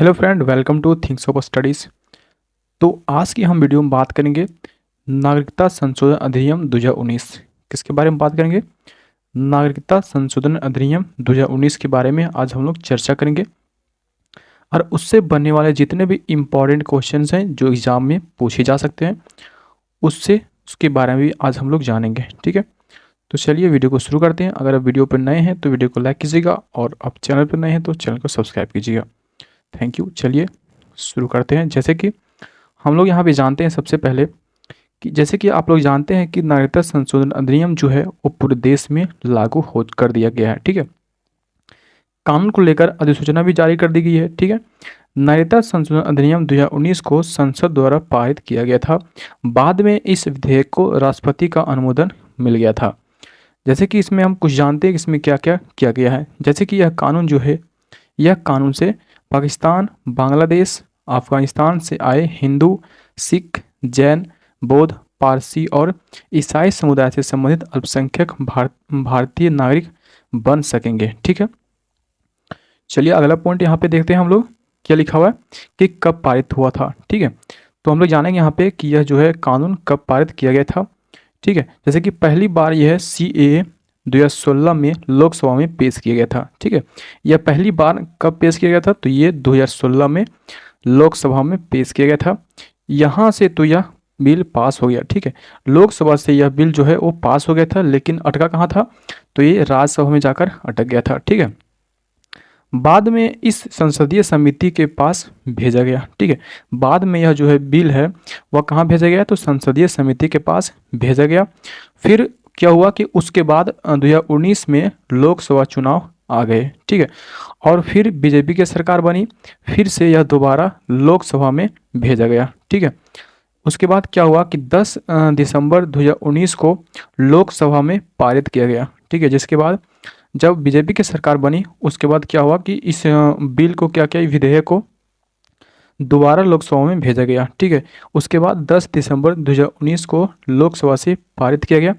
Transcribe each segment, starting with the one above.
Hello friend, welcome two things of studies. तो आज की हम वीडियो में बात करेंगे नागरिकता संशोधन अधिनियम 2019। किसके बारे में बात करेंगे? नागरिकता संशोधन अधिनियम 2019 के बारे में आज हम लोग चर्चा करेंगे और उससे बनने वाले जितने भी इम्पॉर्टेंट क्वेश्चंस हैं जो एग्ज़ाम में पूछे जा सकते हैं उसके बारे में भी आज हम लोग जानेंगे। ठीक है, तो चलिए वीडियो को शुरू करते हैं। अगर आप वीडियो पर नए हैं तो वीडियो को लाइक कीजिएगा और आप चैनल पर नए हैं तो चैनल को सब्सक्राइब कीजिएगा। Thank you. चलिए शुरू करते हैं। जैसे कि हम लोग यहाँ पे जानते हैं सबसे पहले कि जैसे कि आप लोग जानते हैं कि नागरिकता संशोधन अधिनियम जो है वो पूरे देश में लागू हो कर दिया गया है। ठीक है, कानून को लेकर अधिसूचना भी जारी कर दी गई है। ठीक है, नागरिकता संशोधन अधिनियम 2019 को संसद द्वारा पारित किया गया था। बाद में इस विधेयक को राष्ट्रपति का अनुमोदन मिल गया था। जैसे कि इसमें हम कुछ जानते हैं कि इसमें क्या क्या किया गया है। जैसे कि यह कानून जो है, यह कानून से पाकिस्तान, बांग्लादेश, अफगानिस्तान से आए हिंदू, सिख, जैन, बौद्ध, पारसी और ईसाई समुदाय से संबंधित अल्पसंख्यक भारतीय नागरिक बन सकेंगे। ठीक है, चलिए अगला पॉइंट यहाँ पे देखते हैं हम लोग क्या लिखा हुआ है कि कब पारित हुआ था। ठीक है, तो हम लोग जानेंगे यहाँ पे कि यह जो है कानून कब पारित किया गया था। ठीक है, जैसे कि पहली बार यह CAA 2016 में लोकसभा में पेश किया गया था। ठीक है, यह पहली बार कब पेश किया गया था? तो ये 2016 में लोकसभा में पेश किया गया था। यहाँ से तो यह बिल पास हो गया। ठीक है, लोकसभा से यह बिल जो है वो पास हो गया था, लेकिन अटका कहाँ था? तो ये राज्यसभा में जाकर अटक गया था। ठीक है, बाद में इस संसदीय समिति के पास भेजा गया। ठीक है, बाद में यह जो है बिल है वह कहाँ भेजा गया? तो संसदीय समिति के पास भेजा गया। फिर क्या हुआ कि उसके बाद 2019 में लोकसभा चुनाव आ गए। ठीक है, और फिर बीजेपी की सरकार बनी, फिर से यह दोबारा लोकसभा में भेजा गया। ठीक है, उसके बाद क्या हुआ कि 10 दिसंबर 2019 को लोकसभा में पारित किया गया। ठीक है, जिसके बाद जब बीजेपी की सरकार बनी उसके बाद क्या हुआ कि इस बिल को क्या किया, विधेयक को दोबारा लोकसभा में भेजा गया। ठीक है, उसके बाद 10 दिसंबर 2019 को लोकसभा से पारित किया गया।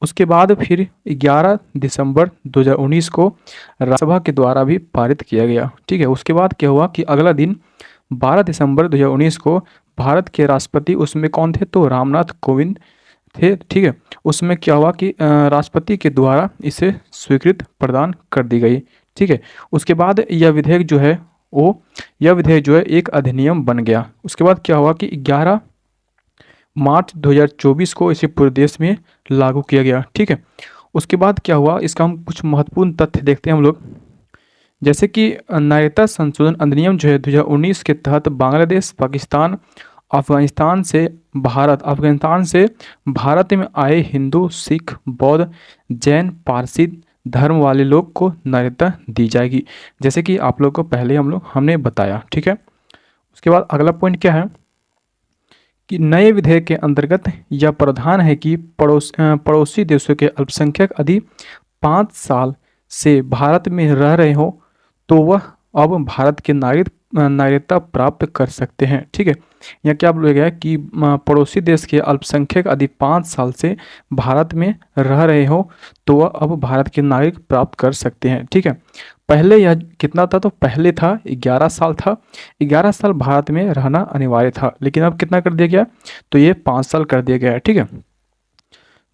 उसके बाद फिर 11 दिसंबर 2019 को राज्यसभा के द्वारा भी पारित किया गया। ठीक है, उसके बाद क्या हुआ कि अगला दिन 12 दिसंबर 2019 को भारत के राष्ट्रपति उसमें कौन थे? तो रामनाथ कोविंद थे। ठीक है, उसमें क्या हुआ कि राष्ट्रपति के द्वारा इसे स्वीकृति प्रदान कर दी गई। ठीक है, उसके बाद यह विधेयक जो है एक अधिनियम बन गया। उसके बाद क्या हुआ कि 11 मार्च 2024 को इसे पूरे देश में लागू किया गया। ठीक है, उसके बाद क्या हुआ, इसका हम कुछ महत्वपूर्ण तथ्य देखते हैं हम लोग। जैसे कि नागरिकता संशोधन अधिनियम जो है 2019 के तहत बांग्लादेश, पाकिस्तान, अफगानिस्तान से भारत में आए हिंदू, सिख, बौद्ध, जैन, पारसी धर्म वाले लोग को नागरिकता दी जाएगी, जैसे कि आप लोग को पहले हमने बताया। ठीक है, उसके बाद अगला पॉइंट क्या है कि नए विधेयक के अंतर्गत यह प्रावधान है कि पड़ोसी देशों के अल्पसंख्यक यदि 5 साल से भारत में रह रहे हो तो वह अब भारत के नागरिकता प्राप्त कर सकते हैं। ठीक है, यहाँ क्या बोला गया है कि पड़ोसी देश के अल्पसंख्यक यदि 5 साल से भारत में रह रहे हो तो वह अब भारत के नागरिक प्राप्त कर सकते हैं। ठीक है, पहले यह कितना था? तो पहले था 11 साल था। 11 साल भारत में रहना अनिवार्य था, लेकिन अब कितना कर दिया गया? तो ये 5 साल कर दिया गया है। ठीक है,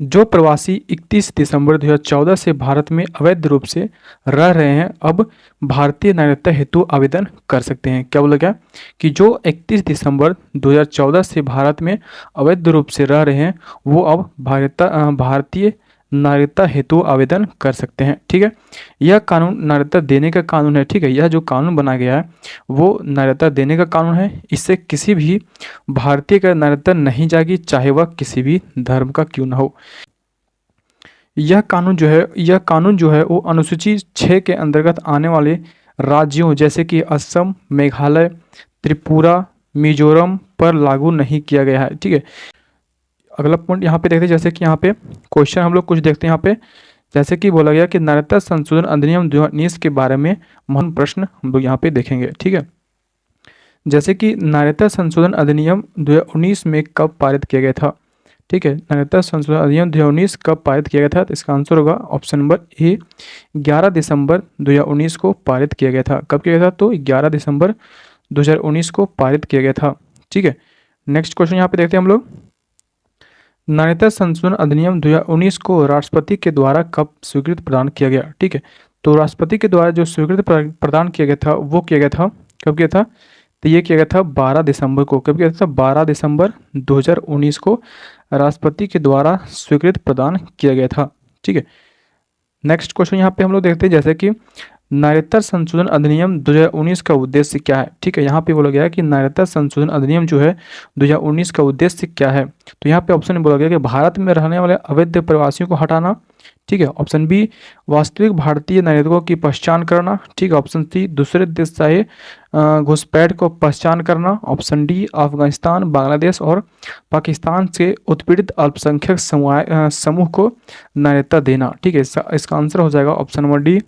जो प्रवासी 31 दिसंबर 2014 से भारत में अवैध रूप से रह रहे हैं अब भारतीय नागरिकता हेतु आवेदन कर सकते हैं। क्या बोला गया कि जो 31 दिसंबर 2014 से भारत में अवैध रूप से रह रहे हैं वो अब भारतीय नागरिकता हेतु आवेदन कर सकते हैं। ठीक है, यह कानून नागरिकता देने का कानून है। ठीक है, यह जो कानून बना गया है वो नागरिकता देने का कानून है। इससे किसी भी भारतीय का नागरिकता नहीं जाएगी, चाहे वह किसी भी धर्म का क्यों ना हो। यह कानून जो है वो अनुसूची 6 के अंतर्गत आने वाले राज्यों जैसे कि असम, मेघालय, त्रिपुरा, मिजोरम पर लागू नहीं किया गया है। ठीक है, अगला पॉइंट यहाँ पे देखते हैं। जैसे कि यहाँ पे क्वेश्चन हम लोग कुछ देखते हैं यहाँ पे। जैसे कि बोला गया कि नागरिकता संशोधन अधिनियम 2019 के बारे में महत्वपूर्ण प्रश्न हम लोग यहाँ पे देखेंगे। ठीक है, जैसे कि नागरिकता संशोधन अधिनियम 2019 में कब पारित किया गया था? ठीक है, नागरिकता संशोधन अधिनियम 2019 कब पारित किया गया था? तो इसका आंसर होगा ऑप्शन नंबर ए, 11 दिसंबर 2019 को पारित किया गया था। कब किया गया था? तो 11 दिसंबर 2019 को पारित किया गया था। ठीक है, नेक्स्ट क्वेश्चन यहाँ पे देखते हैं हम लोग। नागरिकता संशोधन अधिनियम 2019 को राष्ट्रपति के द्वारा कब स्वीकृति प्रदान किया गया? ठीक है, तो राष्ट्रपति के द्वारा जो स्वीकृति प्रदान किया गया था वो किया गया था, कब किया था? तो ये किया गया था 12 दिसंबर को। कब किया था? 12 दिसंबर 2019 को राष्ट्रपति के द्वारा स्वीकृति प्रदान किया गया था। ठीक है, नेक्स्ट क्वेश्चन यहाँ पे हम लोग देखते हैं, जैसे कि नागरिकता संशोधन अधिनियम 2019 का उद्देश्य क्या है? ठीक है, यहाँ पे बोला गया है कि नागरिकता संशोधन अधिनियम जो है 2019 का उद्देश्य क्या है? तो यहाँ पे ऑप्शन में बोला गया कि भारत में रहने वाले अवैध प्रवासियों को हटाना। ठीक है, ऑप्शन बी वास्तविक भारतीय नागरिकों की पहचान करना। ठीक है, ऑप्शन सी दूसरे देश से आए घुसपैठ को पहचान करना। ऑप्शन डी अफगानिस्तान, बांग्लादेश और पाकिस्तान से उत्पीड़ित अल्पसंख्यक समूह को नागरिकता देना। ठीक है, इसका आंसर हो जाएगा option number D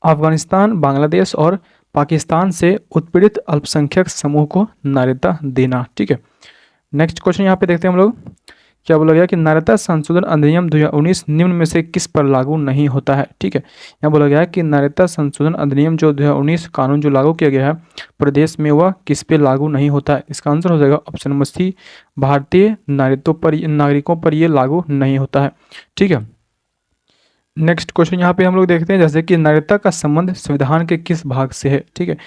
Afghanistan, Bangladesh और पाकिस्तान से उत्पीड़ित अल्पसंख्यक समूह को नागरिकता देना। ठीक है, नेक्स्ट क्वेश्चन यहाँ पे देखते हैं हम लोग, क्या बोला गया कि नागरिकता संशोधन अधिनियम 2019 निम्न में से किस पर लागू नहीं होता है? ठीक है, यहाँ बोला गया है कि नागरिकता संशोधन अधिनियम जो 2019 कानून जो लागू किया गया है प्रदेश में वह किस पे लागू नहीं होता है? इसका आंसर हो जाएगा ऑप्शन नंबर सी भारतीय नागरिकों पर ये लागू नहीं होता है। ठीक है, नेक्स्ट क्वेश्चन यहाँ पे हम लोग देखते हैं, जैसे कि नागरिकता का संबंध संविधान के किस भाग से है? ठीक है,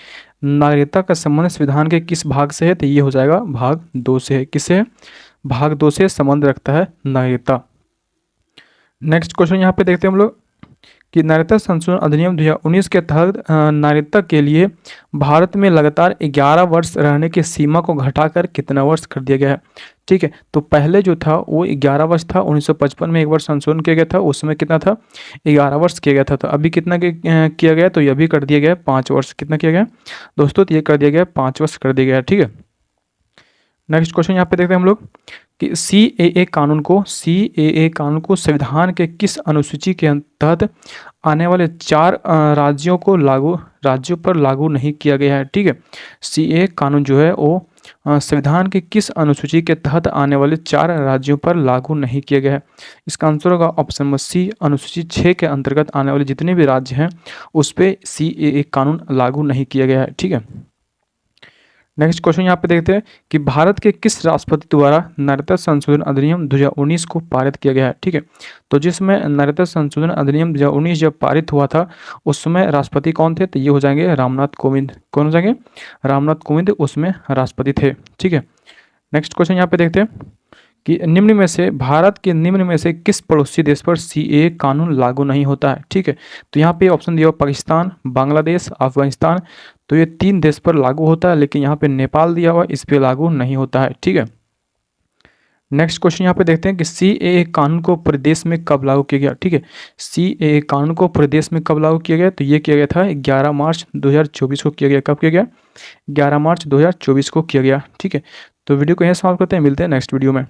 नागरिकता का संबंध संविधान के किस भाग से है? तो ये हो जाएगा भाग 2 से है। किससे है? भाग 2 से संबंध रखता है नागरिकता। नेक्स्ट क्वेश्चन यहाँ पे देखते हैं हम लोग कि नागरिकता संशोधन अधिनियम 2019 के तहत नागरिकता के लिए भारत में लगातार 11 वर्ष रहने की सीमा को घटाकर कितना वर्ष कर दिया गया है? ठीक है, तो पहले जो था वो 11 वर्ष था, 1955 में एक वर्ष संशोधन किया गया था, उस समय कितना था? 11 वर्ष किया गया था। तो अभी कितना किया गया? तो ये भी कर दिया गया 5 वर्ष। कितना किया गया दोस्तों? तो ये कर दिया गया 5 वर्ष कर दिया गया। ठीक है, नेक्स्ट क्वेश्चन यहाँ पे देखते हैं हम लोग कि सीएए कानून को संविधान के किस अनुसूची के तहत आने वाले 4 राज्यों पर लागू नहीं किया गया है? ठीक है, सीएए कानून जो है वो संविधान के किस अनुसूची के तहत आने वाले 4 राज्यों पर लागू नहीं किया गया है? इसका आंसर होगा ऑप्शन नंबर सी अनुसूची 6 के अंतर्गत आने वाले जितने भी राज्य हैं उस पर सीएए कानून लागू नहीं किया गया है। ठीक है, नेक्स्ट क्वेश्चन यहाँ पे देखते हैं कि भारत के किस राष्ट्रपति द्वारा नागरिकता संशोधन अधिनियम 2019 को पारित किया गया है? ठीक है, तो जिसमें नागरिकता संशोधन अधिनियम 2019 जब पारित हुआ था उस समय राष्ट्रपति कौन थे? तो ये हो जाएंगे रामनाथ कोविंद। कौन हो जाएंगे? रामनाथ कोविंद उसमें राष्ट्रपति थे। ठीक है, नेक्स्ट क्वेश्चन यहाँ पे देखते हैं कि भारत के निम्न में से किस पड़ोसी देश पर सीएए कानून लागू नहीं होता है? ठीक है, तो यहाँ पे ऑप्शन दिया हुआ पाकिस्तान, बांग्लादेश, अफगानिस्तान। तो ये 3 देश पर लागू होता है, लेकिन यहाँ पे नेपाल दिया हुआ इस पे लागू नहीं होता है। ठीक है, नेक्स्ट क्वेश्चन यहाँ पे देखते हैं कि सीएए कानून को प्रदेश में कब लागू किया गया? ठीक है, सीएए कानून को प्रदेश में कब लागू किया गया? तो ये किया गया था 11 मार्च 2024 को किया गया। कब किया गया? 11 मार्च 2024 को किया गया। ठीक है, तो वीडियो को यहीं समाप्त करते हैं, मिलते हैं नेक्स्ट वीडियो में।